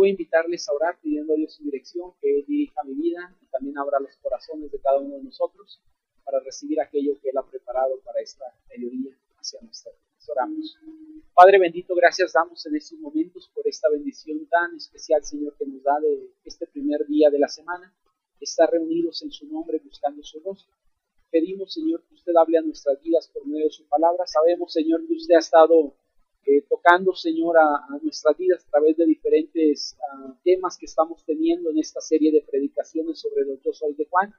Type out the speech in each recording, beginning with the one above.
voy a invitarles a orar pidiendo a Dios su dirección, que Él dirija mi vida y también abra los corazones de cada uno de nosotros para recibir aquello que Él ha preparado para esta mediodía hacia nuestra vida. Oramos. Padre bendito, gracias damos en estos momentos por esta bendición tan especial, Señor, que nos da de este primer día de la semana, estar reunidos en su nombre buscando su rostro. Pedimos, Señor, que usted hable a nuestras vidas por medio de su palabra. Sabemos, Señor, que usted ha estado tocando, Señor, a nuestras vidas a través de diferentes temas que estamos teniendo en esta serie de predicaciones sobre los Yo Soy de Juan.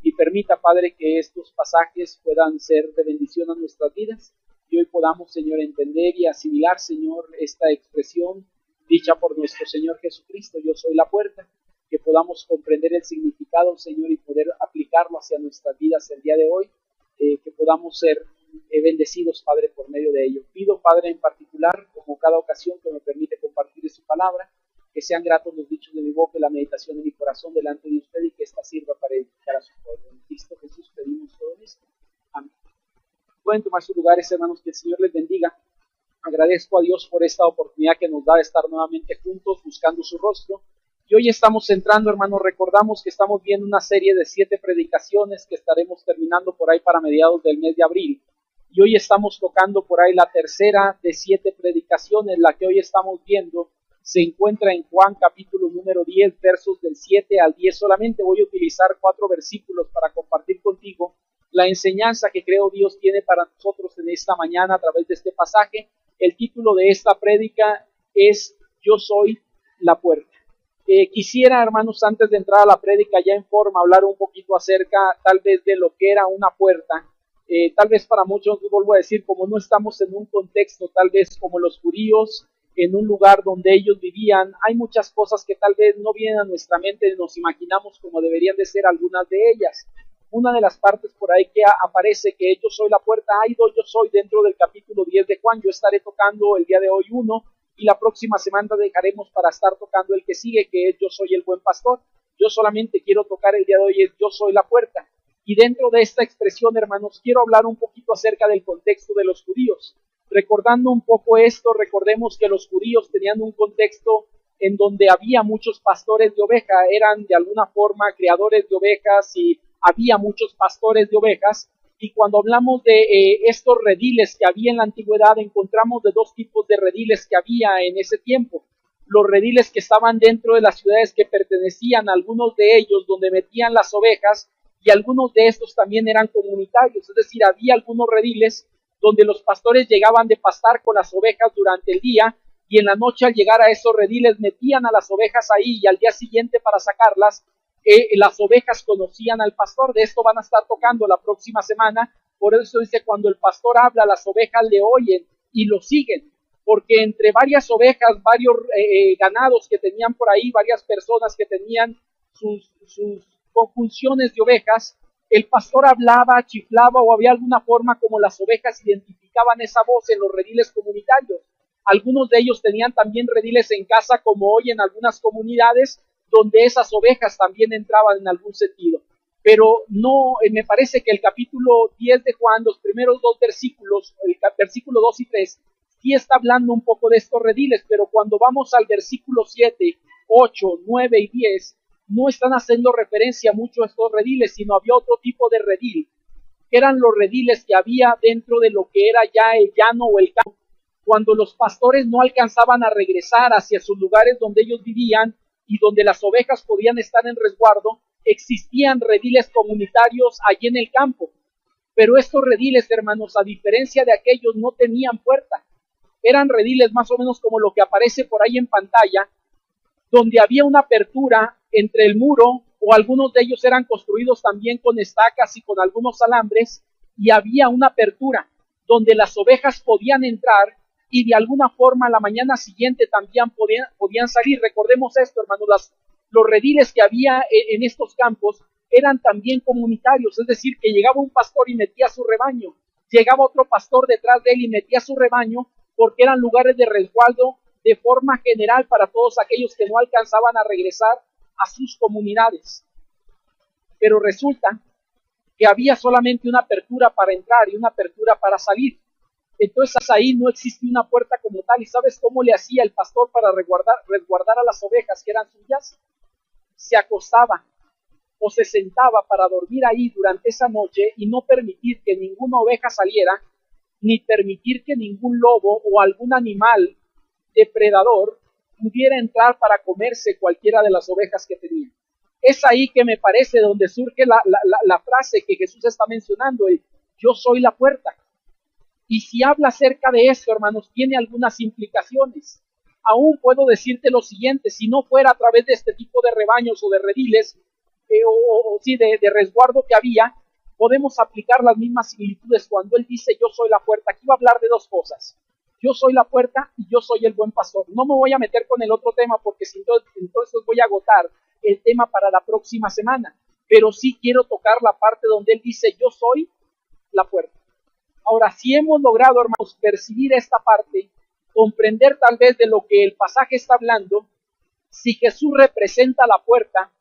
Y permita, Padre, que estos pasajes puedan ser de bendición a nuestras vidas y hoy podamos, Señor, entender y asimilar, Señor, esta expresión dicha por nuestro Señor Jesucristo: yo soy la puerta. Que podamos comprender el significado, Señor, y poder aplicarlo hacia nuestras vidas el día de hoy, que podamos ser bendecidos, Padre, por medio de ello. Pido, Padre, en particular, como cada ocasión que me permite compartir su palabra, que sean gratos los dichos de mi boca y la meditación de mi corazón delante de usted, y que esta sirva para edificar a su pueblo. En Cristo Jesús pedimos todo esto. Amén. Pueden tomar sus lugares, hermanos, que el Señor les bendiga. Agradezco a Dios por esta oportunidad que nos da de estar nuevamente juntos buscando su rostro. Y hoy estamos entrando, hermanos, recordamos que estamos viendo una serie de 7 predicaciones que estaremos terminando por ahí para mediados del mes de abril. Y hoy estamos tocando por ahí la tercera de 7 predicaciones. La que hoy estamos viendo se encuentra en Juan capítulo número 10, versos del 7 al 10. Solamente voy a utilizar 4 versículos para compartir contigo la enseñanza que creo Dios tiene para nosotros en esta mañana a través de este pasaje. El título de esta prédica es Yo soy la puerta. Quisiera, hermanos, antes de entrar a la prédica ya en forma, hablar un poquito acerca tal vez de lo que era una puerta. Tal vez para muchos, vuelvo a decir, como no estamos en un contexto tal vez como los judíos, en un lugar donde ellos vivían, hay muchas cosas que tal vez no vienen a nuestra mente, nos imaginamos como deberían de ser algunas de ellas. Una de las partes por ahí que aparece que yo soy la puerta, hay 2 yo soy dentro del capítulo 10 de Juan. Yo estaré tocando el día de hoy uno, y la próxima semana dejaremos para estar tocando el que sigue, que es yo soy el buen pastor. Yo solamente quiero tocar el día de hoy el yo soy la puerta. Y dentro de esta expresión, hermanos, quiero hablar un poquito acerca del contexto de los judíos. Recordando un poco esto, recordemos que los judíos tenían un contexto en donde había muchos pastores de oveja, eran de alguna forma criadores de ovejas y había muchos pastores de ovejas. Y cuando hablamos de estos rediles que había en la antigüedad, encontramos de 2 tipos de rediles que había en ese tiempo. Los rediles que estaban dentro de las ciudades, que pertenecían a algunos de ellos, donde metían las ovejas, y algunos de estos también eran comunitarios. Es decir, había algunos rediles donde los pastores llegaban de pastar con las ovejas durante el día, y en la noche al llegar a esos rediles metían a las ovejas ahí, y al día siguiente para sacarlas, las ovejas conocían al pastor. De esto van a estar tocando la próxima semana. Por eso dice, cuando el pastor habla, las ovejas le oyen y lo siguen, porque entre varias ovejas, varios ganados que tenían por ahí, varias personas que tenían sus conjunciones de ovejas, el pastor hablaba, chiflaba, o había alguna forma como las ovejas identificaban esa voz en los rediles comunitarios. Algunos de ellos tenían también rediles en casa, como hoy en algunas comunidades, donde esas ovejas también entraban en algún sentido. Pero no, me parece que el capítulo 10 de Juan, los primeros 2 versículos, el versículo 2 y 3, sí está hablando un poco de estos rediles, pero cuando vamos al versículo 7, 8, 9 y 10, no están haciendo referencia mucho a estos rediles, sino había otro tipo de redil, que eran los rediles que había dentro de lo que era ya el llano o el campo. Cuando los pastores no alcanzaban a regresar hacia sus lugares donde ellos vivían, y donde las ovejas podían estar en resguardo, existían rediles comunitarios allí en el campo. Pero estos rediles, hermanos, a diferencia de aquellos, no tenían puerta. Eran rediles más o menos como lo que aparece por ahí en pantalla, donde había una apertura entre el muro, o algunos de ellos eran construidos también con estacas y con algunos alambres, y había una apertura donde las ovejas podían entrar, y de alguna forma la mañana siguiente también podían salir. Recordemos esto, hermanos, los rediles que había en estos campos eran también comunitarios, es decir, que llegaba un pastor y metía su rebaño, llegaba otro pastor detrás de él y metía su rebaño, porque eran lugares de resguardo de forma general para todos aquellos que no alcanzaban a regresar a sus comunidades. Pero resulta que había solamente una apertura para entrar y una apertura para salir. Entonces ahí no existe una puerta como tal. ¿Y sabes cómo le hacía el pastor para resguardar a las ovejas que eran suyas? Se acostaba o se sentaba para dormir ahí durante esa noche y no permitir que ninguna oveja saliera, ni permitir que ningún lobo o algún animal depredador pudiera entrar para comerse cualquiera de las ovejas que tenía. Es ahí que me parece donde surge la frase que Jesús está mencionando, el yo soy la puerta. Y si habla acerca de esto, hermanos, tiene algunas implicaciones. Aún puedo decirte lo siguiente, si no fuera a través de este tipo de rebaños o de rediles, de resguardo que había, podemos aplicar las mismas similitudes cuando él dice yo soy la puerta. Aquí va a hablar de dos cosas. Yo soy la puerta y yo soy el buen pastor. No me voy a meter con el otro tema porque si entonces voy a agotar el tema para la próxima semana. Pero sí quiero tocar la parte donde él dice yo soy la puerta. Ahora, si hemos logrado, hermanos, percibir esta parte, comprender tal vez de lo que el pasaje está hablando, si Jesús representa la puerta,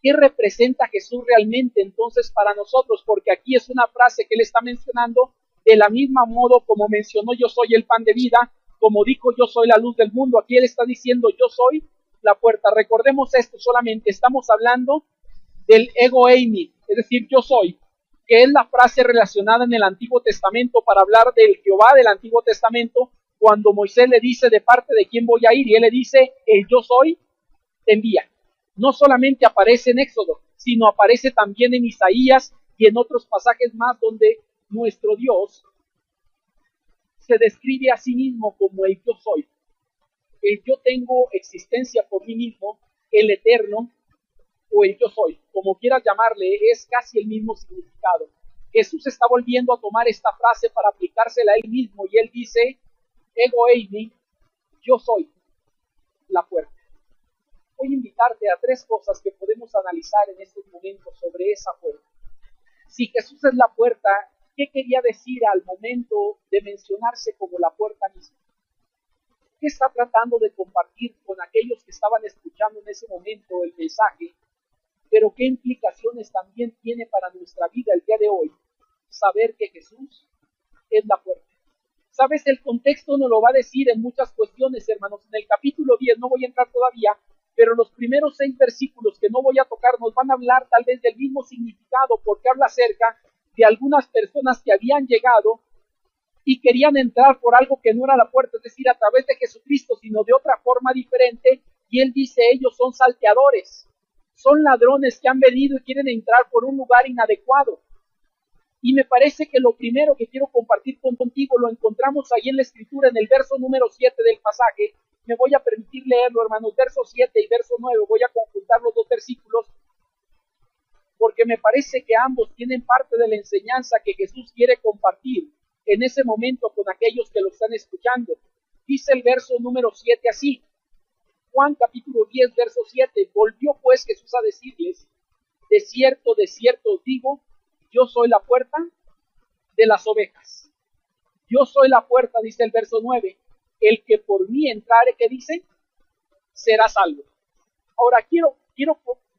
¿qué representa Jesús realmente entonces para nosotros? Porque aquí es una frase que él está mencionando de la misma modo como mencionó yo soy el pan de vida, como dijo yo soy la luz del mundo. Aquí él está diciendo yo soy la puerta. Recordemos esto solamente, estamos hablando del ego eimi, es decir, yo soy, que es la frase relacionada en el Antiguo Testamento para hablar del Jehová del Antiguo Testamento, cuando Moisés le dice de parte de quién voy a ir, y él le dice, el yo soy te envía. No solamente aparece en Éxodo, sino aparece también en Isaías y en otros pasajes más donde nuestro Dios se describe a sí mismo como el yo soy. El yo tengo existencia por mí mismo, el eterno, o el yo soy, como quieras llamarle, es casi el mismo significado. Jesús está volviendo a tomar esta frase para aplicársela a él mismo y él dice, ego eimi, yo soy la puerta. Voy a invitarte a tres cosas que podemos analizar en estos momentos sobre esa puerta. Si Jesús es la puerta, ¿qué quería decir al momento de mencionarse como la puerta misma? ¿Qué está tratando de compartir con aquellos que estaban escuchando en ese momento el mensaje? Pero qué implicaciones también tiene para nuestra vida el día de hoy saber que Jesús es la puerta. Sabes, el contexto nos lo va a decir en muchas cuestiones, hermanos. En el capítulo 10, no voy a entrar todavía, pero los primeros 6 versículos que no voy a tocar nos van a hablar tal vez del mismo significado, porque habla acerca de algunas personas que habían llegado y querían entrar por algo que no era la puerta, es decir, a través de Jesucristo, sino de otra forma diferente, y él dice, ellos son salteadores. Son ladrones que han venido y quieren entrar por un lugar inadecuado. Y me parece que lo primero que quiero compartir contigo lo encontramos ahí en la escritura, en el verso número 7 del pasaje. Me voy a permitir leerlo, hermanos, verso 7 y verso 9. Voy a conjuntar los dos versículos porque me parece que ambos tienen parte de la enseñanza que Jesús quiere compartir en ese momento con aquellos que lo están escuchando. Dice el verso número 7 así. Juan capítulo 10, verso 7, volvió pues Jesús a decirles, de cierto os digo, yo soy la puerta de las ovejas. Yo soy la puerta, dice el verso 9, el que por mí entrare, ¿qué dice? Será salvo. Ahora quiero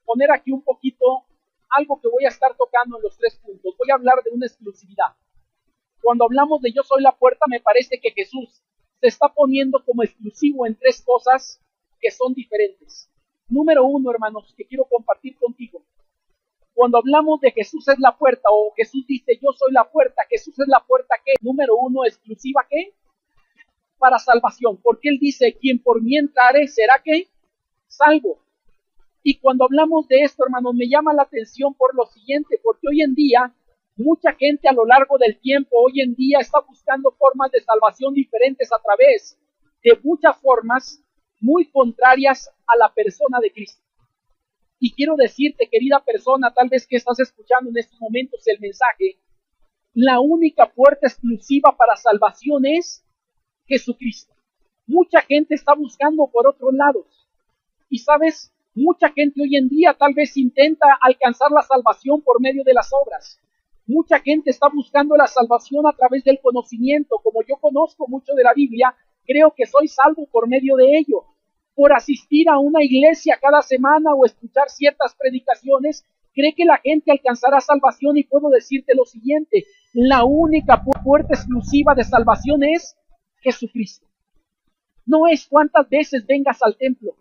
poner aquí un poquito algo que voy a estar tocando en los 3 puntos. Voy a hablar de una exclusividad. Cuando hablamos de yo soy la puerta, me parece que Jesús se está poniendo como exclusivo en 3 cosas que son diferentes. Número 1, hermanos, que quiero compartir contigo. Cuando hablamos de Jesús es la puerta, o Jesús dice yo soy la puerta, Jesús es la puerta, ¿qué? Número 1, exclusiva, ¿qué? Para salvación, porque él dice, quien por mí entrare, ¿será qué? Salvo. Y cuando hablamos de esto, hermanos, me llama la atención por lo siguiente, porque hoy en día, mucha gente a lo largo del tiempo, hoy en día está buscando formas de salvación diferentes a través de muchas formas muy contrarias a la persona de Cristo. Y quiero decirte, querida persona, tal vez que estás escuchando en estos momentos el mensaje, la única puerta exclusiva para salvación es Jesucristo. Mucha gente está buscando por otros lados. Y sabes, mucha gente hoy en día tal vez intenta alcanzar la salvación por medio de las obras. Mucha gente está buscando la salvación a través del conocimiento. Como yo conozco mucho de la Biblia, creo que soy salvo por medio de ello. Por asistir a una iglesia cada semana o escuchar ciertas predicaciones, ¿Cree que la gente alcanzará salvación? Y puedo decirte lo siguiente, la única puerta exclusiva de salvación es Jesucristo. No es cuántas veces vengas al templo.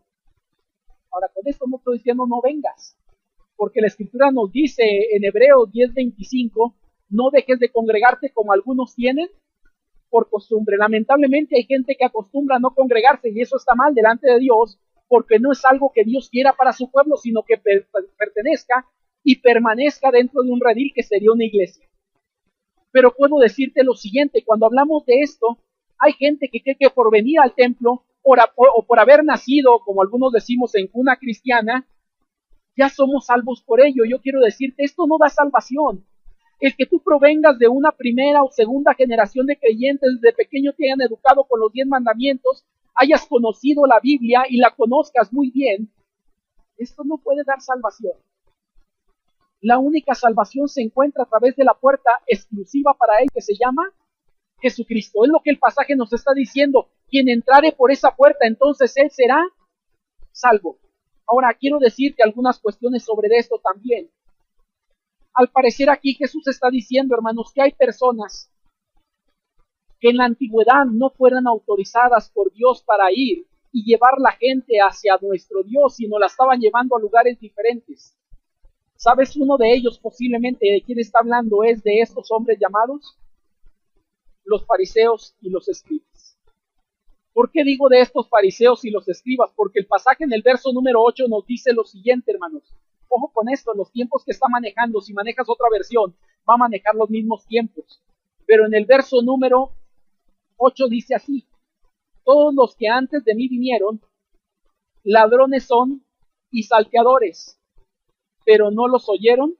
Ahora, con esto no estoy diciendo no vengas, porque la Escritura nos dice en Hebreos 10:25, no dejes de congregarte como algunos tienen por costumbre. Lamentablemente hay gente que acostumbra a no congregarse y eso está mal delante de Dios, porque no es algo que Dios quiera para su pueblo, sino que pertenezca y permanezca dentro de un redil que sería una iglesia. Pero puedo decirte lo siguiente, cuando hablamos de esto, hay gente que cree que por venir al templo o por haber nacido, como algunos decimos, en cuna cristiana, ya somos salvos por ello. Yo quiero decirte, esto no da salvación. El que tú provengas de una primera o segunda generación de creyentes, desde pequeño te hayan educado con los 10 mandamientos, hayas conocido la Biblia y la conozcas muy bien, esto no puede dar salvación. La única salvación se encuentra a través de la puerta exclusiva para él que se llama Jesucristo. Es lo que el pasaje nos está diciendo. Quien entrare por esa puerta, entonces él será salvo. Ahora, quiero decirte algunas cuestiones sobre esto también. Al parecer aquí Jesús está diciendo, hermanos, que hay personas que en la antigüedad no fueran autorizadas por Dios para ir y llevar la gente hacia nuestro Dios, sino la estaban llevando a lugares diferentes. ¿Sabes? Uno de ellos posiblemente de quien está hablando es de estos hombres llamados los fariseos y los escribas. ¿Por qué digo de estos fariseos y los escribas? Porque el pasaje en el verso número 8 nos dice lo siguiente, hermanos. Ojo con esto, los tiempos que está manejando, si manejas otra versión, va a manejar los mismos tiempos. Pero en el verso número 8 dice así, todos los que antes de mí vinieron, ladrones son y salteadores, pero no los oyeron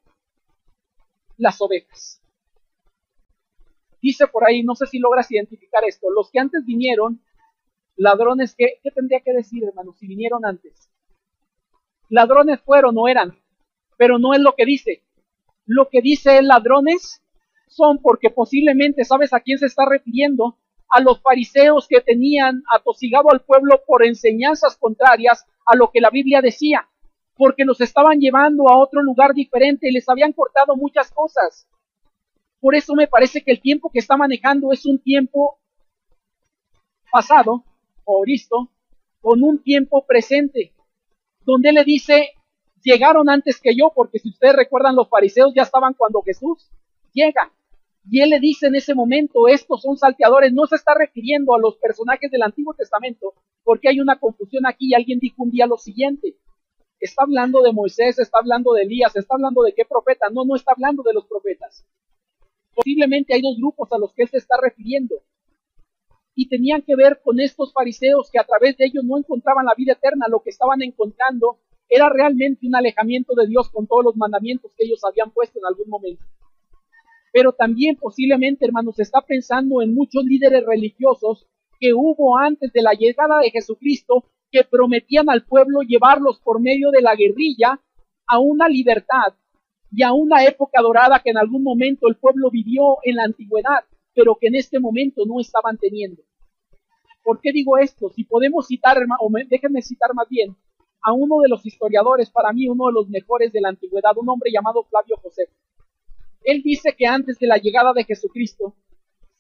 las ovejas. Dice por ahí, no sé si logras identificar esto, los que antes vinieron, ladrones, ¿qué tendría que decir, hermanos, si vinieron antes? Ladrones fueron o eran, pero no es lo que dice. Lo que dice es ladrones son porque posiblemente, ¿sabes a quién se está refiriendo? A los fariseos que tenían atosigado al pueblo por enseñanzas contrarias a lo que la Biblia decía, porque los estaban llevando a otro lugar diferente y les habían cortado muchas cosas. Por eso me parece que el tiempo que está manejando es un tiempo pasado, o visto, con un tiempo presente, donde le dice, llegaron antes que yo, porque si ustedes recuerdan, los fariseos ya estaban cuando Jesús llega. Y él le dice en ese momento, estos son salteadores. No se está refiriendo a los personajes del Antiguo Testamento, porque hay una confusión aquí y alguien dijo un día lo siguiente. Está hablando de Moisés, está hablando de Elías, está hablando de qué profeta. No está hablando de los profetas. Posiblemente hay dos grupos a los que él se está refiriendo. Y tenían que ver con estos fariseos que a través de ellos no encontraban la vida eterna. Lo que estaban encontrando era realmente un alejamiento de Dios con todos los mandamientos que ellos habían puesto en algún momento. Pero también posiblemente, hermanos, se está pensando en muchos líderes religiosos que hubo antes de la llegada de Jesucristo, que prometían al pueblo llevarlos por medio de la guerrilla a una libertad y a una época dorada que en algún momento el pueblo vivió en la antigüedad, pero que en este momento no estaban teniendo. ¿Por qué digo esto? Si podemos citar, o déjenme citar más bien, a uno de los historiadores, para mí uno de los mejores de la antigüedad, un hombre llamado Flavio Josefo. Él dice que antes de la llegada de Jesucristo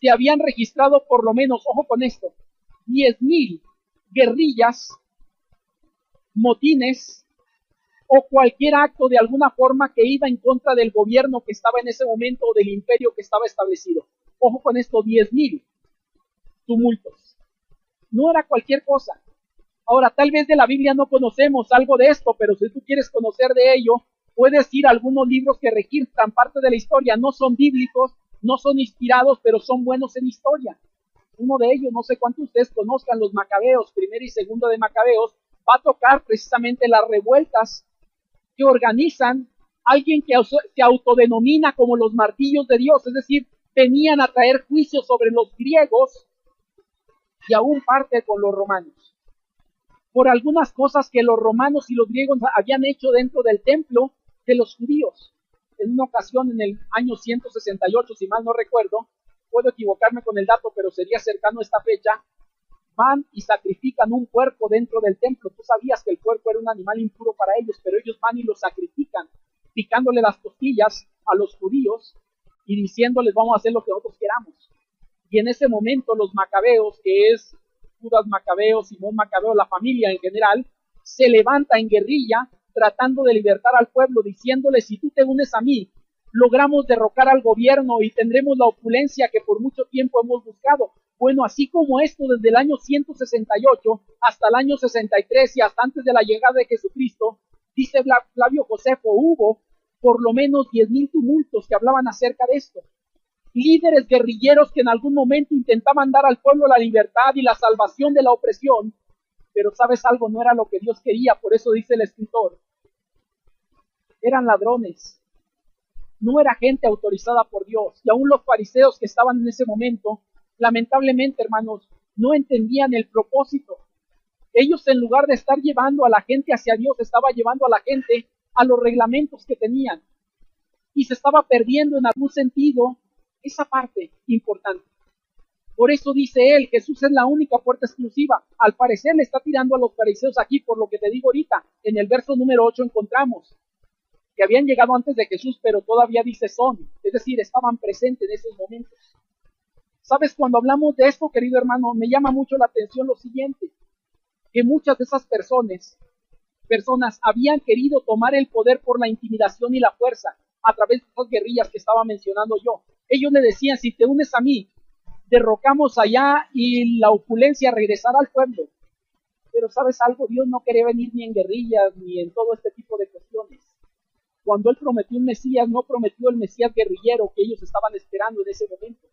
se habían registrado por lo menos, ojo con esto, 10,000 guerrillas, motines o cualquier acto de alguna forma que iba en contra del gobierno que estaba en ese momento o del imperio que estaba establecido. Ojo con esto, 10,000 tumultos. No era cualquier cosa. Ahora, tal vez de la Biblia no conocemos algo de esto, pero si tú quieres conocer de ello, puedes ir a algunos libros que registran parte de la historia. No son bíblicos, no son inspirados, pero son buenos en historia. Uno de ellos, no sé cuántos ustedes conozcan, los Macabeos, primero y segundo de Macabeos, va a tocar precisamente las revueltas que organizan alguien que se autodenomina como los martillos de Dios, es decir, venían a traer juicios sobre los griegos y aún parte con los romanos, por algunas cosas que los romanos y los griegos habían hecho dentro del templo de los judíos. En una ocasión, en el año 168, si mal no recuerdo, puedo equivocarme con el dato, pero sería cercano a esta fecha, van y sacrifican un puerco dentro del templo. Tú sabías que el puerco era un animal impuro para ellos, pero ellos van y lo sacrifican, picándole las costillas a los judíos y diciéndoles vamos a hacer lo que nosotros queramos. Y en ese momento los macabeos, que es Judas Macabeo, Simón Macabeo, la familia en general, se levanta en guerrilla tratando de libertar al pueblo, diciéndole si tú te unes a mí, logramos derrocar al gobierno y tendremos la opulencia que por mucho tiempo hemos buscado. Bueno, así como esto desde el año 168 hasta el año 63 y hasta antes de la llegada de Jesucristo, dice Flavio Josefo, hubo por lo menos 10,000 tumultos que hablaban acerca de esto. Líderes guerrilleros que en algún momento intentaban dar al pueblo la libertad y la salvación de la opresión, pero sabes algo, no era lo que Dios quería, por eso dice el escritor, eran ladrones, no era gente autorizada por Dios, y aún los fariseos que estaban en ese momento, lamentablemente, hermanos, no entendían el propósito. Ellos, en lugar de estar llevando a la gente hacia Dios, estaba llevando a la gente a los reglamentos que tenían, y se estaba perdiendo en algún sentido esa parte importante. Por eso dice él, Jesús es la única puerta exclusiva. Al parecer le está tirando a los fariseos aquí, por lo que te digo ahorita. En el verso número 8 encontramos que habían llegado antes de Jesús, pero todavía dice son, es decir, estaban presentes en esos momentos. ¿Sabes? Cuando hablamos de esto, querido hermano, me llama mucho la atención lo siguiente, que muchas de esas personas habían querido tomar el poder por la intimidación y la fuerza, a través de esas guerrillas que estaba mencionando yo. Ellos le decían, si te unes a mí, derrocamos allá y la opulencia regresará al pueblo. Pero ¿sabes algo? Dios no quería venir ni en guerrillas, ni en todo este tipo de cuestiones. Cuando Él prometió un Mesías, no prometió el Mesías guerrillero que ellos estaban esperando en ese momento.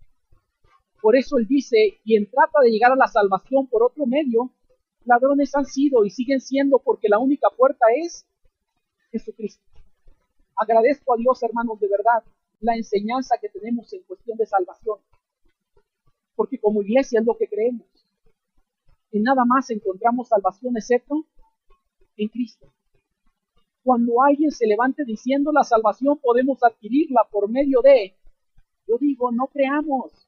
Por eso Él dice, quien trata de llegar a la salvación por otro medio, ladrones han sido y siguen siendo, porque la única puerta es Jesucristo. Agradezco a Dios, hermanos, de verdad, la enseñanza que tenemos en cuestión de salvación. Porque como iglesia es lo que creemos. En nada más encontramos salvación excepto en Cristo. Cuando alguien se levante diciendo la salvación podemos adquirirla por medio de, yo digo, no creamos.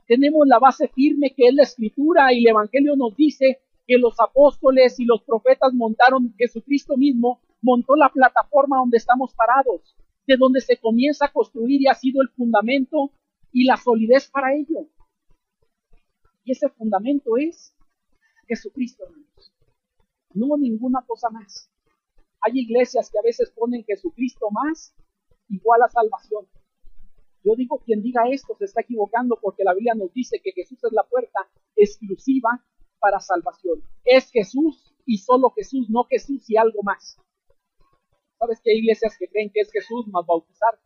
Tenemos la base firme que es la Escritura, y el Evangelio nos dice que los apóstoles y los profetas montaron, Jesucristo mismo montó la plataforma donde estamos parados, de donde se comienza a construir, y ha sido el fundamento y la solidez para ello. Y ese fundamento es Jesucristo, hermanos. No ninguna cosa más. Hay iglesias que a veces ponen Jesucristo más igual a salvación. Yo digo, quien diga esto se está equivocando, porque la Biblia nos dice que Jesús es la puerta exclusiva para salvación. Es Jesús y solo Jesús, no Jesús y algo más. ¿Sabes que hay iglesias que creen que es Jesús más bautizar?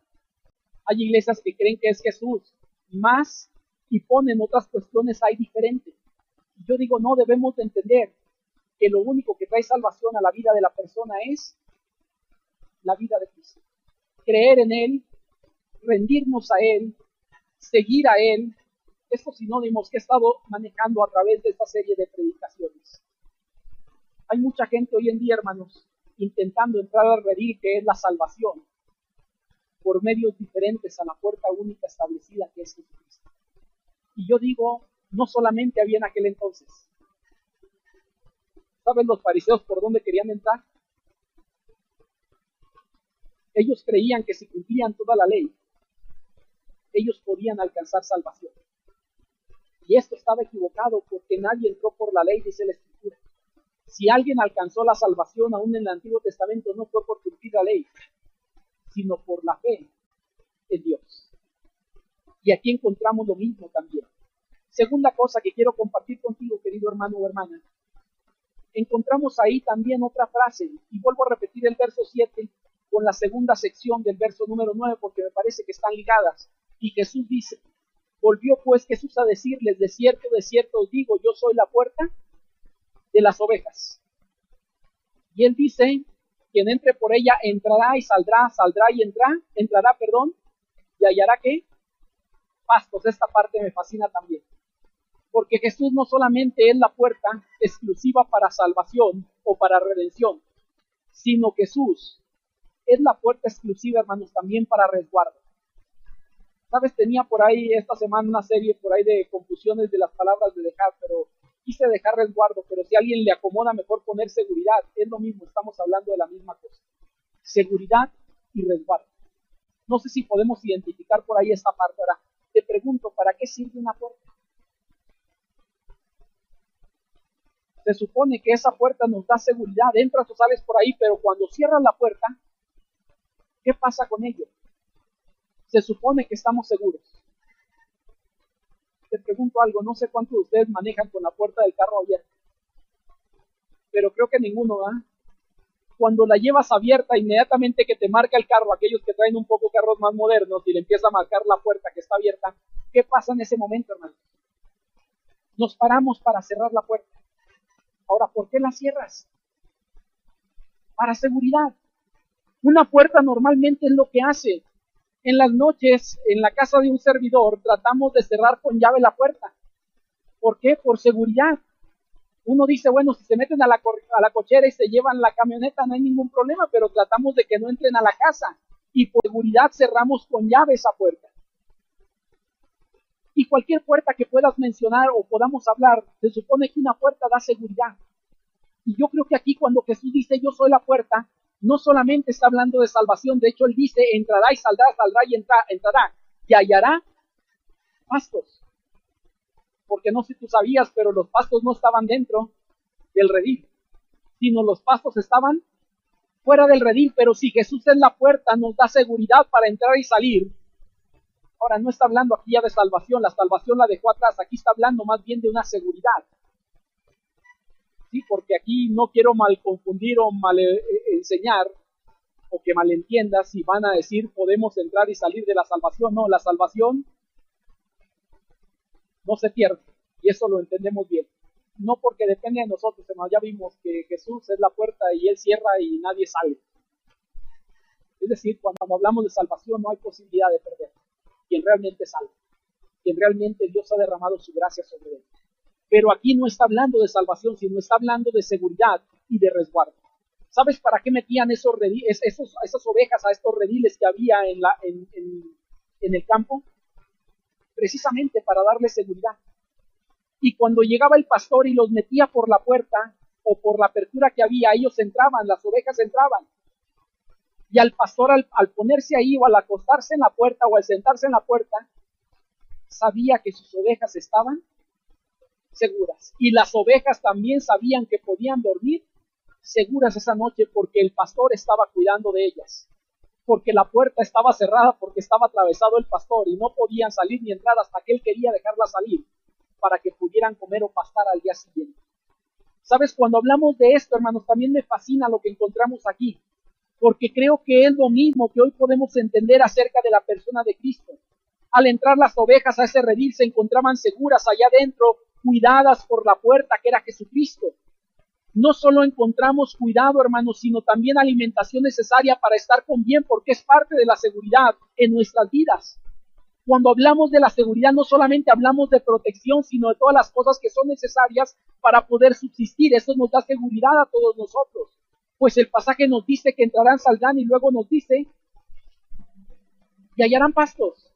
Hay iglesias que creen que es Jesús más y ponen otras cuestiones ahí diferentes. Yo digo, no, debemos de entender que lo único que trae salvación a la vida de la persona es la vida de Cristo. Creer en Él, rendirnos a Él, seguir a Él, estos sinónimos que he estado manejando a través de esta serie de predicaciones. Hay mucha gente hoy en día, hermanos, intentando entrar al redil que es la salvación, por medios diferentes a la puerta única establecida que es Jesucristo. Y yo digo, no solamente había en aquel entonces. ¿Saben los fariseos por dónde querían entrar? Ellos creían que si cumplían toda la ley, ellos podían alcanzar salvación. Y esto estaba equivocado, porque nadie entró por la ley, dice la Escritura. Si alguien alcanzó la salvación aún en el Antiguo Testamento, no fue por cumplir la ley, sino por la fe en Dios. Y aquí encontramos lo mismo también. Segunda cosa que quiero compartir contigo, querido hermano o hermana. Encontramos ahí también otra frase, y vuelvo a repetir el verso 7 con la segunda sección del verso número 9, porque me parece que están ligadas. Y Jesús dice, volvió pues Jesús a decirles, de cierto os digo, yo soy la puerta de las ovejas. Y Él dice, quien entre por ella entrará y saldrá y entrará, y hallará ¿qué? Pastos. Esta parte me fascina también. Porque Jesús no solamente es la puerta exclusiva para salvación o para redención, sino Jesús es la puerta exclusiva, hermanos, también para resguardo. ¿Sabes? Tenía por ahí esta semana una serie por ahí de confusiones de las palabras de dejar, pero quise dejar resguardo, pero si a alguien le acomoda mejor poner seguridad, es lo mismo, estamos hablando de la misma cosa. Seguridad y resguardo. No sé si podemos identificar por ahí esta parte. Ahora, te pregunto, ¿para qué sirve una puerta? Se supone que esa puerta nos da seguridad, entras o sales por ahí, pero cuando cierras la puerta, ¿qué pasa con ello? Se supone que estamos seguros. Te pregunto algo, no sé cuántos de ustedes manejan con la puerta del carro abierta, pero creo que ninguno, ¿verdad? Cuando la llevas abierta, inmediatamente que te marca el carro, aquellos que traen un poco carros más modernos y le empieza a marcar la puerta que está abierta, ¿qué pasa en ese momento, hermano? Nos paramos para cerrar la puerta. Ahora, ¿por qué la cierras? Para seguridad. Una puerta normalmente es lo que hace. En las noches, en la casa de un servidor, tratamos de cerrar con llave la puerta. ¿Por qué? Por seguridad. Uno dice, bueno, si se meten a la cochera y se llevan la camioneta, no hay ningún problema, pero tratamos de que no entren a la casa. Y por seguridad cerramos con llave esa puerta. Y cualquier puerta que puedas mencionar o podamos hablar, se supone que una puerta da seguridad. Y yo creo que aquí cuando Jesús dice, yo soy la puerta, no solamente está hablando de salvación, de hecho él dice, entrará y saldrá, saldrá y entrará, y hallará pastos. Porque no sé si tú sabías, pero los pastos no estaban dentro del redil, sino los pastos estaban fuera del redil. Pero si Jesús es la puerta, nos da seguridad para entrar y salir. Ahora, no está hablando aquí ya de salvación, la salvación la dejó atrás, aquí está hablando más bien de una seguridad. Sí, porque aquí no quiero mal confundir o mal enseñar, o que malentiendas si van a decir podemos entrar y salir de la salvación. No, la salvación no se pierde, y eso lo entendemos bien. No porque depende de nosotros, hermano, ya vimos que Jesús es la puerta y Él cierra y nadie sale. Es decir, cuando hablamos de salvación no hay posibilidad de perder. Quien realmente salva, quien realmente Dios ha derramado su gracia sobre él. Pero aquí no está hablando de salvación, sino está hablando de seguridad y de resguardo. ¿Sabes para qué metían esas ovejas a estos rediles que había en el campo? Precisamente para darle seguridad. Y cuando llegaba el pastor y los metía por la puerta o por la apertura que había, ellos entraban, las ovejas entraban. Y al pastor al ponerse ahí o al acostarse en la puerta o al sentarse en la puerta, sabía que sus ovejas estaban seguras. Y las ovejas también sabían que podían dormir seguras esa noche porque el pastor estaba cuidando de ellas. Porque la puerta estaba cerrada, porque estaba atravesado el pastor y no podían salir ni entrar hasta que él quería dejarla salir para que pudieran comer o pastar al día siguiente. ¿Sabes? Cuando hablamos de esto, hermanos, también me fascina lo que encontramos aquí, porque creo que es lo mismo que hoy podemos entender acerca de la persona de Cristo. Al entrar las ovejas a ese redil se encontraban seguras allá adentro, cuidadas por la puerta que era Jesucristo. No solo encontramos cuidado, hermanos, sino también alimentación necesaria para estar con bien, porque es parte de la seguridad en nuestras vidas. Cuando hablamos de la seguridad, no solamente hablamos de protección, sino de todas las cosas que son necesarias para poder subsistir. Eso nos da seguridad a todos nosotros. Pues el pasaje nos dice que entrarán, saldrán, y luego nos dice, y hallarán pastos.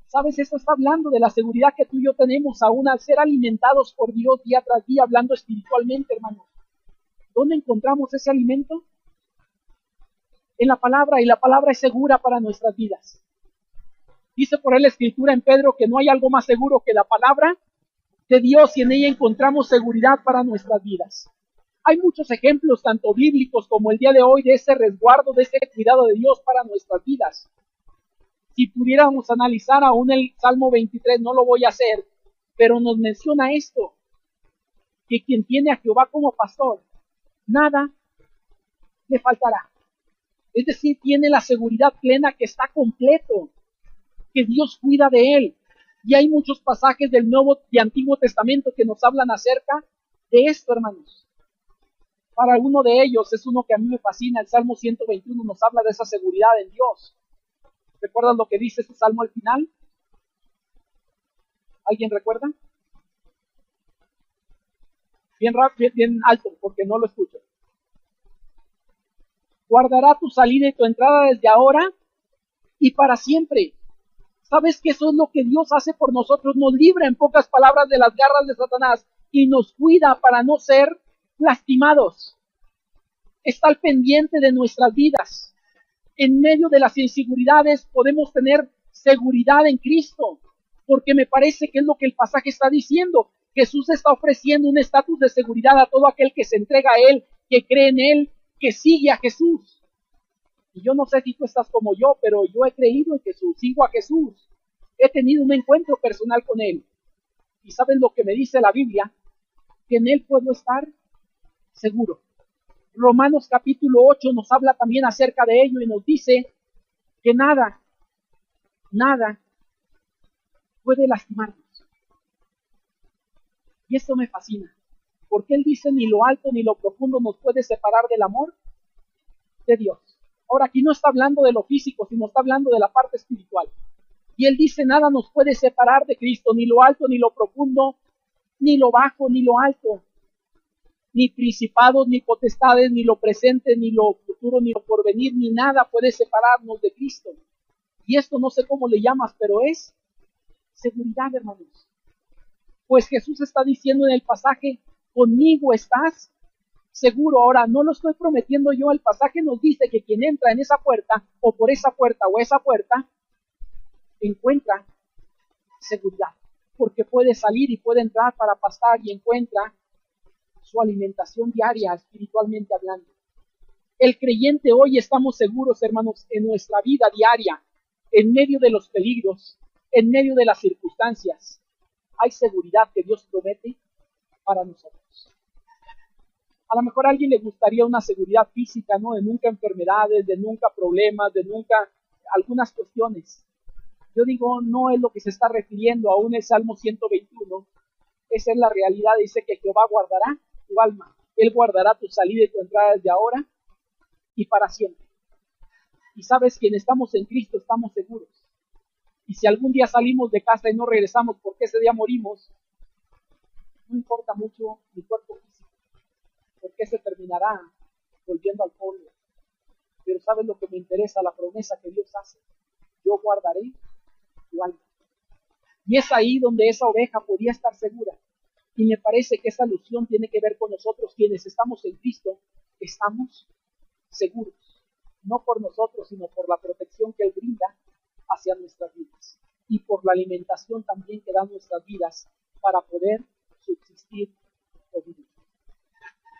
¿Sabes? Esto está hablando de la seguridad que tú y yo tenemos aún al ser alimentados por Dios día tras día, hablando espiritualmente, hermanos. ¿Dónde encontramos ese alimento? En la palabra, y la palabra es segura para nuestras vidas. Dice por ahí la Escritura en Pedro que no hay algo más seguro que la palabra de Dios, y en ella encontramos seguridad para nuestras vidas. Hay muchos ejemplos, tanto bíblicos como el día de hoy, de ese resguardo, de ese cuidado de Dios para nuestras vidas. Si pudiéramos analizar aún el Salmo 23, no lo voy a hacer, pero nos menciona esto, que quien tiene a Jehová como pastor, nada le faltará. Es decir, tiene la seguridad plena que está completo, que Dios cuida de él. Y hay muchos pasajes del Nuevo y Antiguo Testamento que nos hablan acerca de esto, hermanos. Para alguno de ellos es uno que a mí me fascina, el Salmo 121 nos habla de esa seguridad en Dios. ¿Recuerdan lo que dice este salmo al final? ¿Alguien recuerda? Bien alto, porque no lo escucho. Guardará tu salida y tu entrada desde ahora y para siempre. ¿Sabes que eso es lo que Dios hace por nosotros? Nos libra, en pocas palabras, de las garras de Satanás y nos cuida para no ser lastimados. Está al pendiente de nuestras vidas. En medio de las inseguridades podemos tener seguridad en Cristo, porque me parece que es lo que el pasaje está diciendo. Jesús está ofreciendo un estatus de seguridad a todo aquel que se entrega a Él, que cree en Él, que sigue a Jesús. Y yo no sé si tú estás como yo, pero yo he creído en Jesús, sigo a Jesús. He tenido un encuentro personal con Él. ¿Y saben lo que me dice la Biblia? Que en Él puedo estar seguro. Romanos capítulo 8 nos habla también acerca de ello y nos dice que nada puede lastimarnos. Y esto me fascina, porque Él dice ni lo alto ni lo profundo nos puede separar del amor de Dios. Ahora aquí no está hablando de lo físico, sino está hablando de la parte espiritual. Y Él dice nada nos puede separar de Cristo, ni lo alto ni lo profundo, ni lo bajo ni lo alto, ni principados, ni potestades, ni lo presente, ni lo futuro, ni lo porvenir, ni nada puede separarnos de Cristo. Y esto no sé cómo le llamas, pero es seguridad, hermanos. Pues Jesús está diciendo en el pasaje, conmigo estás seguro. Ahora, no lo estoy prometiendo yo, el pasaje nos dice que quien entra en esa puerta, o por esa puerta, o esa puerta, encuentra seguridad, porque puede salir y puede entrar para pastar y encuentra su alimentación diaria, espiritualmente hablando. El creyente hoy estamos seguros, hermanos, en nuestra vida diaria, en medio de los peligros, en medio de las circunstancias. Hay seguridad que Dios promete para nosotros. A lo mejor a alguien le gustaría una seguridad física, ¿no? De nunca enfermedades, de nunca problemas, de nunca algunas cuestiones. Yo digo, no es lo que se está refiriendo aún el Salmo 121. Esa es la realidad. Dice que Jehová guardará tu alma. Él guardará tu salida y tu entrada desde ahora y para siempre. Y sabes, quien estamos en Cristo estamos seguros. Y si algún día salimos de casa y no regresamos porque ese día morimos, no importa mucho mi cuerpo físico, porque se terminará volviendo al polvo. Pero ¿sabes lo que me interesa? La promesa que Dios hace. Yo guardaré tu alma. Y es ahí donde esa oveja podía estar segura. Y me parece que esa alusión tiene que ver con nosotros, quienes estamos en Cristo, estamos seguros. No por nosotros, sino por la protección que Él brinda hacia nuestras vidas. Y por la alimentación también que dan nuestras vidas para poder subsistir o vivir.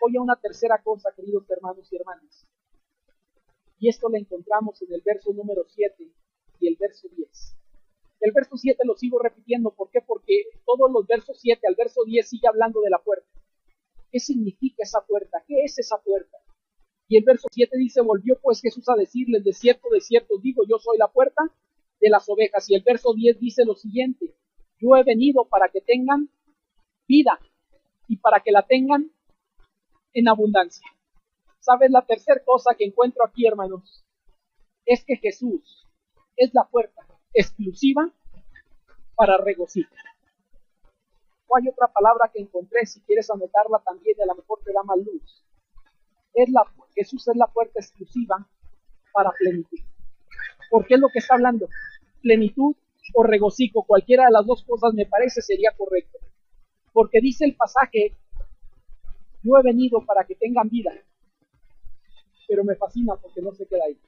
Voy a una tercera cosa, queridos hermanos y hermanas. Y esto lo encontramos en el verso número 7 y el verso 10. El verso 7 lo sigo repitiendo. ¿Por qué? Porque todos los versos 7 al verso 10 sigue hablando de la puerta. ¿Qué significa esa puerta? ¿Qué es esa puerta? Y el verso 7 dice, volvió pues Jesús a decirles, de cierto os digo, yo soy la puerta de las ovejas. Y el verso 10 dice lo siguiente, yo he venido para que tengan vida y para que la tengan en abundancia. ¿Sabes? La tercera cosa que encuentro aquí, hermanos, es que Jesús es la puerta exclusiva para regocijo. O hay otra palabra que encontré, si quieres anotarla también, a lo mejor te da más luz. Jesús es la puerta exclusiva para plenitud. ¿Por qué es lo que está hablando? Plenitud o regocijo, cualquiera de las dos cosas me parece sería correcto. Porque dice el pasaje, yo he venido para que tengan vida, pero me fascina porque no se queda ahí,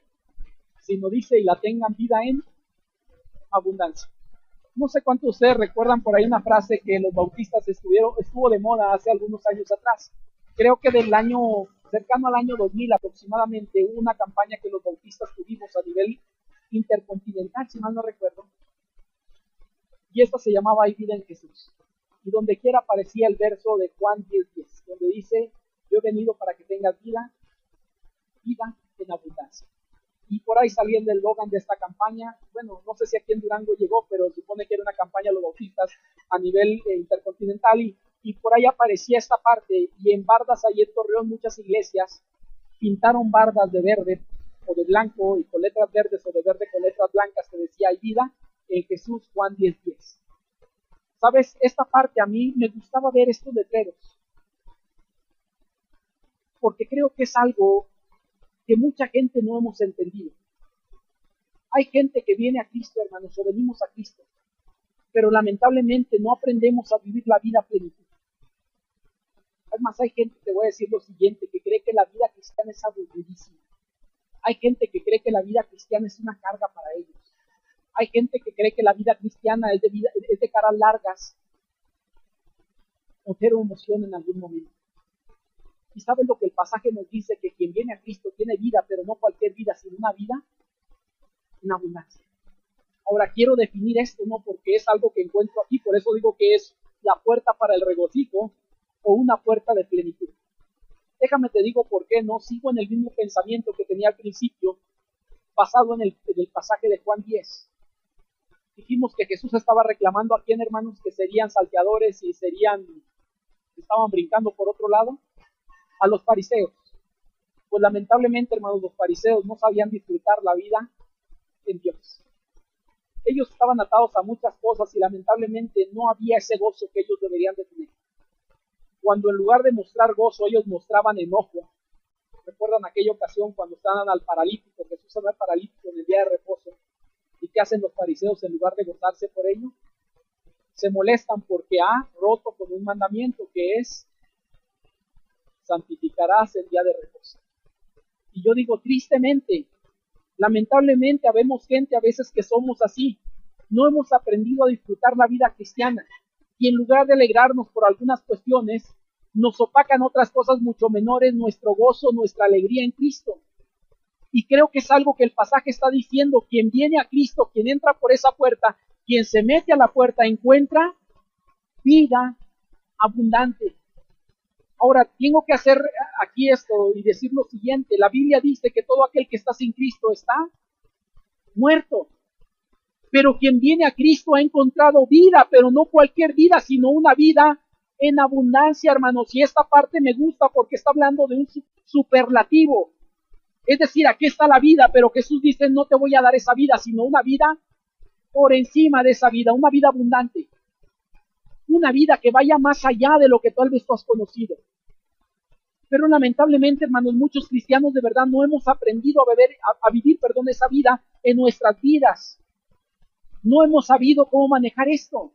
sino dice, y la tengan vida en abundancia. No sé cuántos de ustedes recuerdan por ahí una frase que los bautistas estuvo de moda hace algunos años atrás. Creo que cercano al año 2000 aproximadamente, hubo una campaña que los bautistas tuvimos a nivel intercontinental, si mal no recuerdo, y esta se llamaba Hay vida en Jesús. Y donde quiera aparecía el verso de Juan 10:10, donde dice, yo he venido para que tengas vida en abundancia. Y por ahí salía el eslogan de esta campaña. Bueno, no sé si aquí en Durango llegó, pero supone que era una campaña de los bautistas a nivel intercontinental, y por ahí aparecía esta parte. Y en bardas ahí en Torreón, muchas iglesias pintaron bardas de verde o de blanco y con letras verdes o de verde con letras blancas que decía, hay vida en Jesús, Juan 10:10. ¿Sabes? Esta parte a mí me gustaba ver estos letreros, porque creo que es algo que mucha gente no hemos entendido. Hay gente que viene a Cristo, hermanos, o venimos a Cristo, pero lamentablemente no aprendemos a vivir la vida a plenitud. Además, hay gente, te voy a decir lo siguiente, que cree que la vida cristiana es aburridísima. Hay gente que cree que la vida cristiana es una carga para ellos. Hay gente que cree que la vida cristiana es de caras largas o cero emoción en algún momento. ¿Y saben lo que el pasaje nos dice? Que quien viene a Cristo tiene vida, pero no cualquier vida, sino una vida en abundancia. Ahora quiero definir esto, ¿no? Porque es algo que encuentro aquí, por eso digo que es la puerta para el regocijo o una puerta de plenitud. Déjame te digo por qué no sigo en el mismo pensamiento que tenía al principio, basado en el pasaje de Juan 10. Dijimos que Jesús estaba reclamando a quién, hermanos, que serían salteadores y estaban brincando por otro lado, a los fariseos. Pues lamentablemente, hermanos, los fariseos no sabían disfrutar la vida en Dios. Ellos estaban atados a muchas cosas y lamentablemente no había ese gozo que ellos deberían de tener. Cuando en lugar de mostrar gozo, ellos mostraban enojo. ¿Recuerdan aquella ocasión cuando estaban al paralítico? Jesús sanó al paralítico en el día de reposo. ¿Y qué hacen los fariseos en lugar de gozarse por ello? Se molestan porque ha roto con un mandamiento que es: santificarás el día de reposo. Y yo digo, tristemente, lamentablemente, habemos gente a veces que somos así. No hemos aprendido a disfrutar la vida cristiana. Y en lugar de alegrarnos por algunas cuestiones, nos opacan otras cosas mucho menores, nuestro gozo, nuestra alegría en Cristo. Y creo que es algo que el pasaje está diciendo: quien viene a Cristo, quien entra por esa puerta, quien se mete a la puerta, encuentra vida abundante. Ahora, tengo que hacer aquí esto y decir lo siguiente: la Biblia dice que todo aquel que está sin Cristo está muerto. Pero quien viene a Cristo ha encontrado vida, pero no cualquier vida, sino una vida en abundancia, hermanos. Y esta parte me gusta porque está hablando de un superlativo. Es decir, aquí está la vida, pero Jesús dice: no te voy a dar esa vida, sino una vida por encima de esa vida, una vida abundante. Una vida que vaya más allá de lo que tal vez tú has conocido. Pero lamentablemente, hermanos, muchos cristianos de verdad no hemos aprendido a vivir esa vida en nuestras vidas. No hemos sabido cómo manejar esto.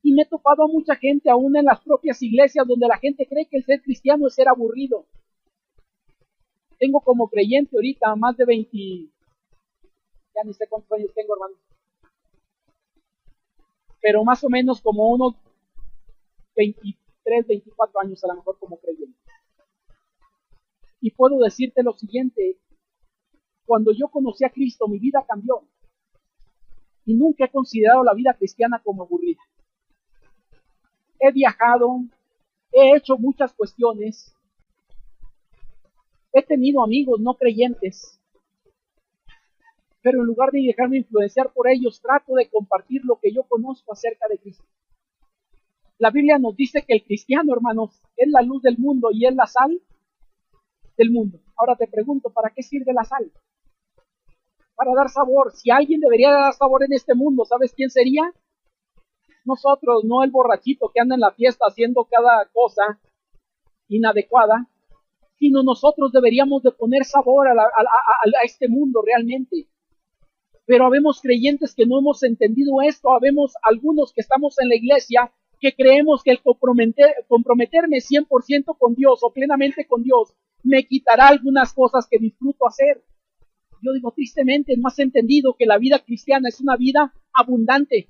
Y me he topado a mucha gente, aún en las propias iglesias, donde la gente cree que el ser cristiano es ser aburrido. Tengo como creyente ahorita más de 20, ya ni sé cuántos años tengo, hermano, pero más o menos como unos 23, 24 años a lo mejor como creyente. Y puedo decirte lo siguiente: cuando yo conocí a Cristo, mi vida cambió. Y nunca he considerado la vida cristiana como aburrida. He viajado, he hecho muchas cuestiones, he tenido amigos no creyentes, pero en lugar de dejarme influenciar por ellos, trato de compartir lo que yo conozco acerca de Cristo. La Biblia nos dice que el cristiano, hermanos, es la luz del mundo y es la sal del mundo. Ahora te pregunto, ¿para qué sirve la sal? Para dar sabor. Si alguien debería dar sabor en este mundo, ¿sabes quién sería? Nosotros, no el borrachito que anda en la fiesta haciendo cada cosa inadecuada, sino nosotros deberíamos de poner sabor a este mundo realmente. Pero habemos creyentes que no hemos entendido esto, habemos algunos que estamos en la iglesia que creemos que el comprometerme 100% con Dios o plenamente con Dios me quitará algunas cosas que disfruto hacer. Yo digo, tristemente, no has entendido que la vida cristiana es una vida abundante.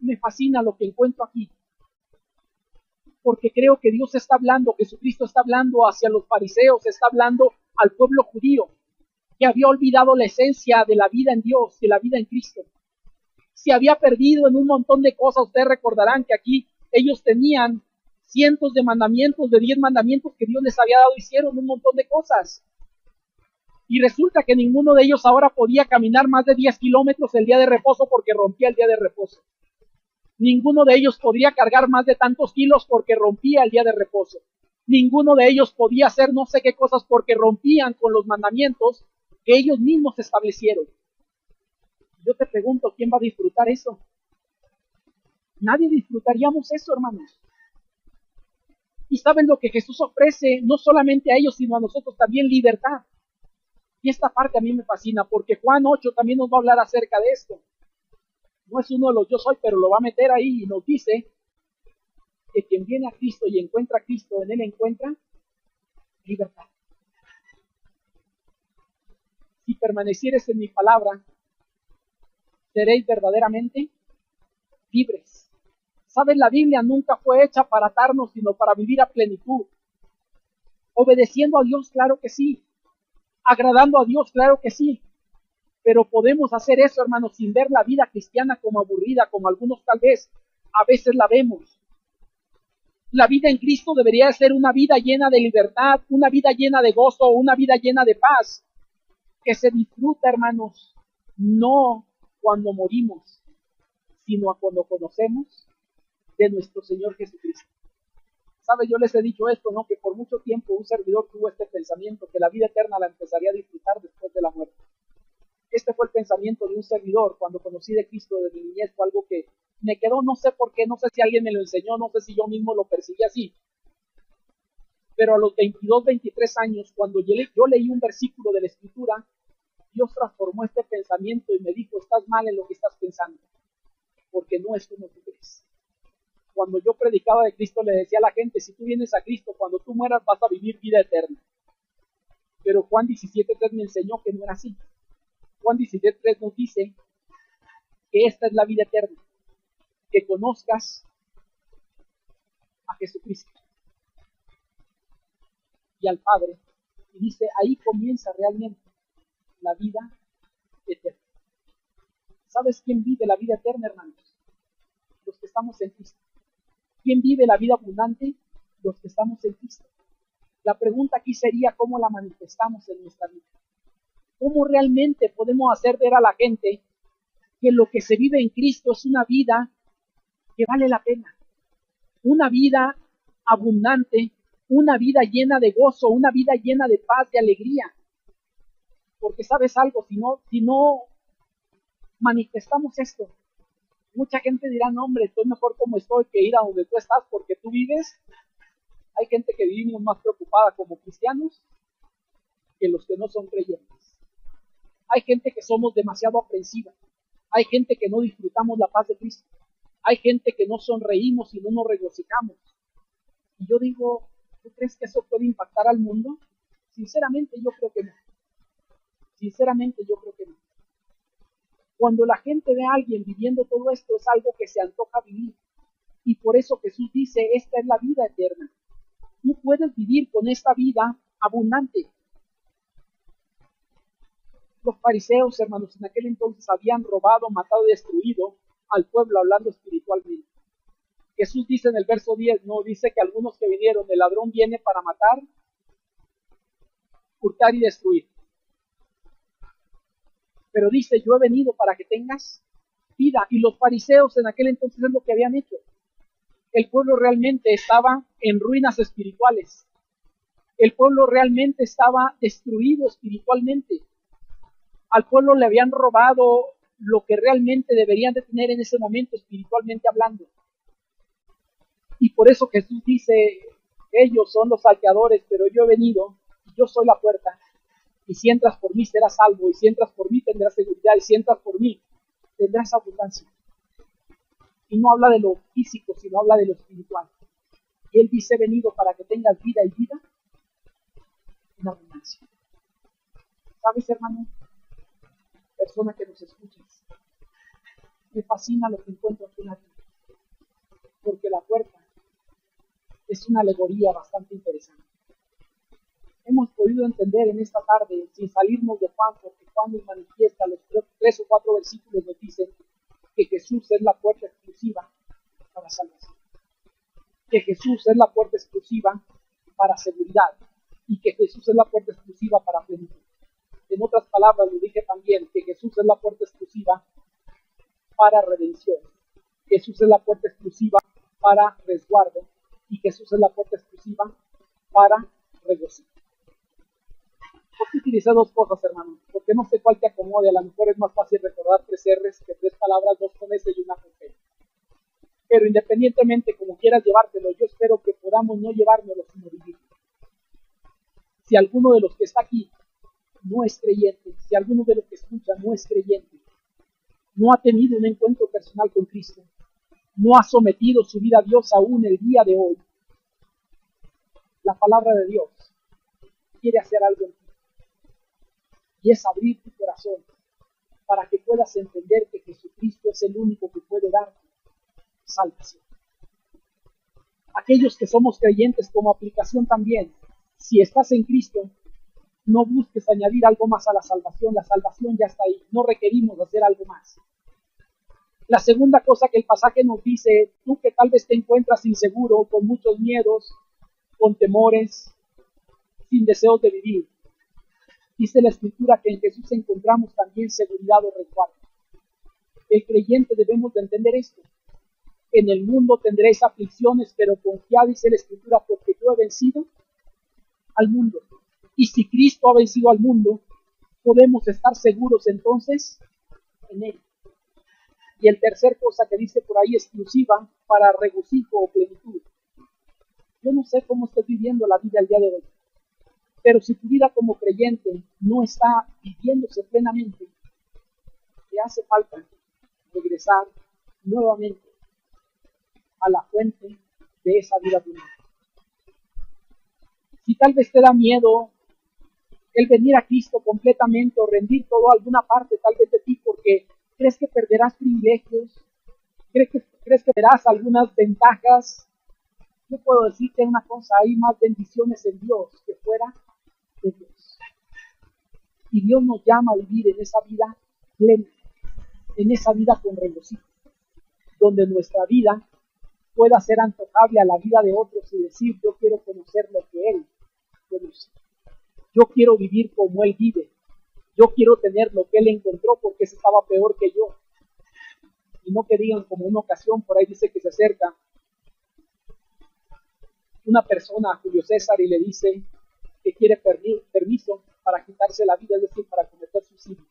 Me fascina lo que encuentro aquí, porque creo que Dios está hablando, Jesucristo está hablando hacia los fariseos, está hablando al pueblo judío, que había olvidado la esencia de la vida en Dios, de la vida en Cristo. Se había perdido en un montón de cosas. Ustedes recordarán que aquí ellos tenían cientos de mandamientos, de 10 mandamientos que Dios les había dado, hicieron un montón de cosas. Y resulta que ninguno de ellos ahora podía caminar más de 10 kilómetros el día de reposo porque rompía el día de reposo. Ninguno de ellos podría cargar más de tantos kilos porque rompía el día de reposo. Ninguno de ellos podía hacer no sé qué cosas porque rompían con los mandamientos que ellos mismos establecieron. Yo te pregunto, ¿quién va a disfrutar eso? Nadie disfrutaríamos eso, hermanos. Y saben lo que Jesús ofrece, no solamente a ellos, sino a nosotros también: libertad. Y esta parte a mí me fascina, porque Juan 8 también nos va a hablar acerca de esto. No es uno de los yo soy, pero lo va a meter ahí y nos dice que quien viene a Cristo y encuentra a Cristo, en él encuentra libertad. Si permanecieres en mi palabra, seréis verdaderamente libres. ¿Sabes? La Biblia nunca fue hecha para atarnos, sino para vivir a plenitud. Obedeciendo a Dios, claro que sí. Agradando a Dios, claro que sí. Pero podemos hacer eso, hermanos, sin ver la vida cristiana como aburrida, como algunos tal vez a veces la vemos. La vida en Cristo debería ser una vida llena de libertad, una vida llena de gozo, una vida llena de paz, que se disfruta, hermanos, no cuando morimos, sino cuando conocemos de nuestro Señor Jesucristo. ¿Sabe? Yo les he dicho esto, ¿no? Que por mucho tiempo un servidor tuvo este pensamiento, que la vida eterna la empezaría a disfrutar después de la muerte. Este fue el pensamiento de un servidor cuando conocí de Cristo de mi niñez. Fue algo que me quedó, no sé por qué, no sé si alguien me lo enseñó, no sé si yo mismo lo percibí así. Pero a los 22, 23 años, cuando yo leí un versículo de la Escritura, Dios transformó este pensamiento y me dijo: estás mal en lo que estás pensando, porque no es como tú crees. Cuando yo predicaba de Cristo, le decía a la gente: si tú vienes a Cristo, cuando tú mueras vas a vivir vida eterna. Pero Juan 17:3 me enseñó que no era así. Juan 17:3 nos dice que esta es la vida eterna, que conozcas a Jesucristo y al Padre. Y dice, ahí comienza realmente la vida eterna. ¿Sabes quién vive la vida eterna, hermanos? Los que estamos en Cristo. ¿Quién vive la vida abundante? Los que estamos en Cristo. La pregunta aquí sería: ¿cómo la manifestamos en nuestra vida? ¿Cómo realmente podemos hacer ver a la gente que lo que se vive en Cristo es una vida que vale la pena? Una vida abundante, una vida llena de gozo, una vida llena de paz, de alegría. Porque sabes algo, si no manifestamos esto, mucha gente dirá: no, hombre, estoy mejor como estoy que ir a donde tú estás porque tú vives. Hay gente que vivimos más preocupada como cristianos que los que no son creyentes. Hay gente que somos demasiado aprensiva. Hay gente que no disfrutamos la paz de Cristo. Hay gente que no sonreímos y no nos regocijamos. Y yo digo, ¿tú crees que eso puede impactar al mundo? Sinceramente yo creo que no. Sinceramente yo creo que no. Cuando la gente ve a alguien viviendo todo esto, es algo que se antoja vivir. Y por eso Jesús dice: esta es la vida eterna. Tú puedes vivir con esta vida abundante. Los fariseos, hermanos, en aquel entonces habían robado, matado y destruido al pueblo, hablando espiritualmente. Jesús dice en el verso 10, no, dice que algunos que vinieron, el ladrón viene para matar, hurtar y destruir. Pero dice: yo he venido para que tengas vida. Y los fariseos en aquel entonces es lo que habían hecho. El pueblo realmente estaba en ruinas espirituales. El pueblo realmente estaba destruido espiritualmente. Al pueblo le habían robado lo que realmente deberían de tener en ese momento, espiritualmente hablando. Y por eso Jesús dice: ellos son los salteadores, pero yo he venido y yo soy la puerta. Y si entras por mí serás salvo, y si entras por mí tendrás seguridad, y si entras por mí tendrás abundancia. Y no habla de lo físico, sino habla de lo espiritual. Y Él dice: he venido para que tengas vida y vida en abundancia. ¿Sabes, hermano? Persona que nos escuchas, me fascina lo que encuentro aquí en la Biblia, porque la puerta es una alegoría bastante interesante. Hemos podido entender en esta tarde, sin salirnos de Juan, porque Juan nos manifiesta, los 3 o 4 versículos nos dicen que Jesús es la puerta exclusiva para salvación, que Jesús es la puerta exclusiva para seguridad, y que Jesús es la puerta exclusiva para plenitud. En otras palabras, lo dije también, que Jesús es la puerta exclusiva para redención. Jesús es la puerta exclusiva para resguardo. Y Jesús es la puerta exclusiva para regocijo. ¿Por qué utilicé 2 cosas, hermano? Porque no sé cuál te acomode. A lo mejor es más fácil recordar 3 R's que 3 palabras, 2 con S y una con P. Pero independientemente, como quieras llevártelo, yo espero que podamos no llevárnoslo, sino vivirlo. Si alguno de los que está aquí no es creyente, si alguno de los que escucha no es creyente, no ha tenido un encuentro personal con Cristo, no ha sometido su vida a Dios aún el día de hoy, la palabra de Dios quiere hacer algo en ti. Y es abrir tu corazón para que puedas entender que Jesucristo es el único que puede darte salvación. Aquellos que somos creyentes como aplicación también, si estás en Cristo, no busques añadir algo más a la salvación ya está ahí, no requerimos hacer algo más. La segunda cosa que el pasaje nos dice, tú que tal vez te encuentras inseguro, con muchos miedos, con temores, sin deseos de vivir, dice la Escritura que en Jesús encontramos también seguridad o resguardo. El creyente debemos de entender esto. En el mundo tendréis aflicciones, pero confiad, dice la Escritura, porque yo he vencido al mundo. Y si Cristo ha vencido al mundo, podemos estar seguros entonces en Él. Y el tercer cosa que dice por ahí, exclusiva para regocijo o plenitud. Yo no sé cómo estás viviendo la vida el día de hoy, pero si tu vida como creyente no está viviéndose plenamente, te hace falta regresar nuevamente a la fuente de esa vida plena. Si tal vez te da miedo el venir a Cristo completamente o rendir todo a alguna parte tal vez de ti porque crees que perderás privilegios, crees que verás algunas ventajas, yo puedo decirte una cosa, hay más bendiciones en Dios que fuera de Dios. Y Dios nos llama a vivir en esa vida plena, en esa vida con regocijo, donde nuestra vida pueda ser antojable a la vida de otros y decir, yo quiero conocer lo que Él conoce. Yo quiero vivir como Él vive. Yo quiero tener lo que Él encontró porque ese estaba peor que yo. Y no que digan como una ocasión, por ahí dice que se acerca una persona a Julio César y le dice que quiere permiso para quitarse la vida, es decir, para cometer suicidio.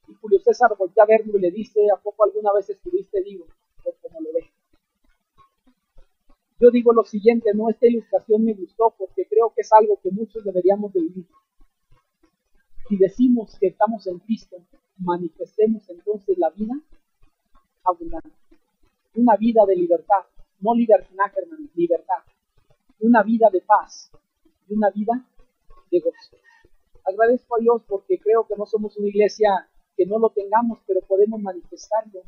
Y Julio César voltea a verlo y le dice, ¿a poco alguna vez estuviste vivo? Por como lo ve. Yo digo lo siguiente, no, esta ilustración me gustó porque creo que es algo que muchos deberíamos de vivir. Si decimos que estamos en Cristo, manifestemos entonces la vida abundante. Una vida de libertad, no libertinaje, hermano, libertad. Una vida de paz y una vida de gozo. Agradezco a Dios porque creo que no somos una iglesia que no lo tengamos, pero podemos manifestarlo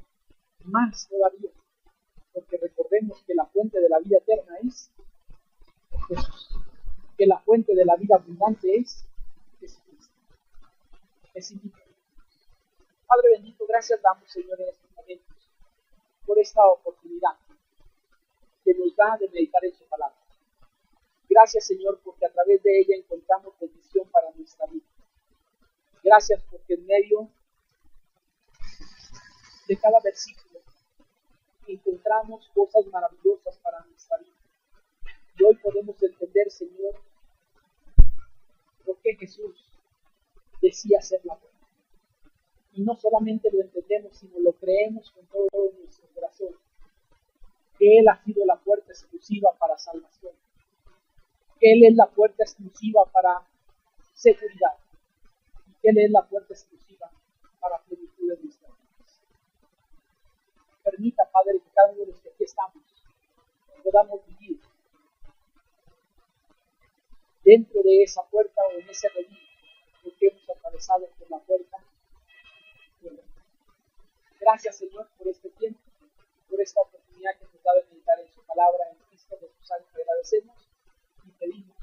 más todavía. Porque recordemos que la fuente de la vida eterna es Jesús. Que la fuente de la vida abundante es Jesucristo. Es indiferente. Padre bendito, gracias damos, Señor, en estos momentos por esta oportunidad que nos da de meditar en su palabra. Gracias, Señor, porque a través de ella encontramos bendición para nuestra vida. Gracias porque en medio de cada versículo encontramos cosas maravillosas para nuestra vida. Y hoy podemos entender, Señor, por qué Jesús decía ser la puerta. Y no solamente lo entendemos, sino lo creemos con todo nuestro corazón, que Él ha sido la puerta exclusiva para salvación, que Él es la puerta exclusiva para seguridad, y que Él es la puerta exclusiva para plenitud de nuestras vidas. Permita, Padre, que cada uno de los que aquí estamos podamos vivir dentro de esa puerta o en ese redil, porque hemos atravesado por la puerta. Gracias, Señor, por este tiempo, por esta oportunidad que nos da de meditar en su palabra en Cristo Jesús. Agradecemos y pedimos